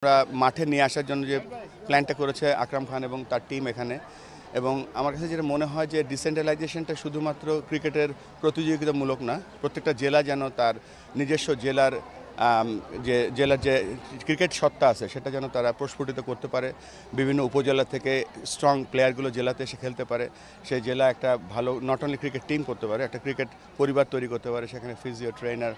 আমরা মাঠে নিয়ে আসার জন্য যে প্ল্যানটা করেছে আকরাম খান এবং তার টিম এখানে, এবং আমার কাছে যেটা মনে হয় যে ডিসেন্ট্রালাইজেশনটা শুধুমাত্র ক্রিকেটের প্রতিযোগিতামূলক না, প্রত্যেকটা জেলা যেন তার নিজস্ব জেলার জেলার যে ক্রিকেট সত্তা আছে সেটা যেন তারা প্রস্ফুটিত করতে পারে। বিভিন্ন উপজেলা থেকে স্ট্রং প্লেয়ারগুলো জেলাতে এসে খেলতে পারে, সেই জেলা একটা ভালো নট অনলি ক্রিকেট টিম করতে পারে, একটা ক্রিকেট পরিবার তৈরি করতে পারে, সেখানে ফিজিও ট্রেনার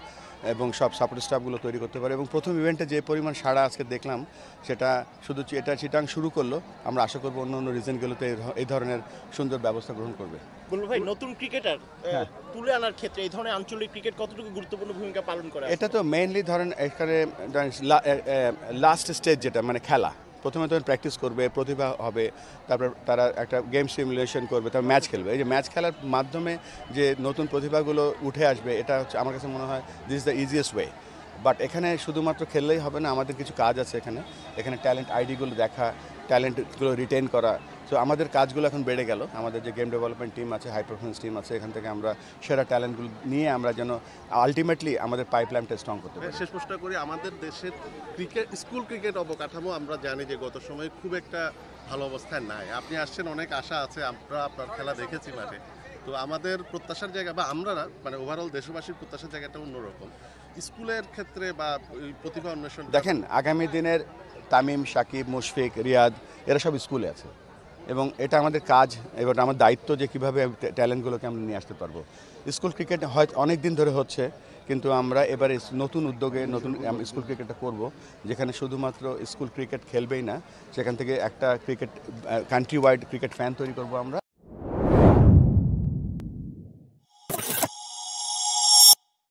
এবং সব সাপোর্ট স্টাফগুলো তৈরি করতে পারে। এবং প্রথম ইভেন্টে যে পরিমাণ সাড়া আজকে দেখলাম, সেটা শুধু এটা চিটাং শুরু করলো, আমরা আশা করবো অন্য অন্য রিজনগুলোতে এই ধরনের সুন্দর ব্যবস্থা গ্রহণ করবে। বলুন ভাই, নতুন ক্রিকেটার তুলে আনার ক্ষেত্রে এই ধরনের আঞ্চলিক ক্রিকেট কতটুকু গুরুত্বপূর্ণ ভূমিকা পালন করে? এটা তো মেইনলি ধরেন এখানে লাস্ট স্টেজ যেটা মানে খেলা, প্রথমে তখন প্র্যাকটিস করবে, প্রতিভা হবে, তারপর তারা একটা গেম সিমুলেশন করবে, তারপর ম্যাচ খেলবে। এই যে ম্যাচ খেলার মাধ্যমে যে নতুন প্রতিভাগুলো উঠে আসবে, এটা হচ্ছে আমার কাছে মনে হয় this is the easiest way. But এখানে শুধুমাত্র খেললেই হবে না, আমাদের কিছু কাজ আছে এখানে ট্যালেন্ট আইডিগুলো দেখা, ট্যালেন্টগুলো রিটেন করা। সো আমাদের কাজগুলো এখন বেড়ে গেল। আমাদের যে গেম ডেভেলপমেন্ট টিম আছে, হাই পারফরমেন্স টিম আছে, এখান থেকে আমরা সেরা ট্যালেন্টগুলো নিয়ে আমরা যেন আলটিমেটলি আমাদের পাইপলাইনটা স্ট্রং করতে পারি। শেষ প্রশ্ন করি, আমাদের দেশের ক্রিকেট স্কুল ক্রিকেট অবকাঠামো আমরা জানি যে গত সময়ে খুব একটা ভালো অবস্থায় নাই। আপনি আসছেন, অনেক আশা আছে, আমরা আপনার খেলা দেখেছি মাঠে। তো আমাদের প্রত্যাশার জায়গা বা আমরা না, মানে ওভারঅল দেশবাসীর প্রত্যাশার জায়গাটা অন্যরকম স্কুলের ক্ষেত্রে বা প্রতিভা অন্বেষণ। দেখেন, আগামী দিনের তামিম, সাকিব, মুশফিক, রিয়াদ এরা সব স্কুলে আছে, এবং এটা আমাদের কাজ, এবার আমার দায়িত্ব যে কীভাবে ট্যালেন্টগুলোকে আমরা নিয়ে আসতে পারবো। স্কুল ক্রিকেট হয়তো অনেক দিন ধরে হচ্ছে, কিন্তু আমরা এবারে নতুন উদ্যোগে নতুন স্কুল ক্রিকেটটা করব, যেখানে শুধুমাত্র স্কুল ক্রিকেট খেলবেই না, সেখান থেকে একটা cricket country wide cricket fan তৈরি করব আমরা।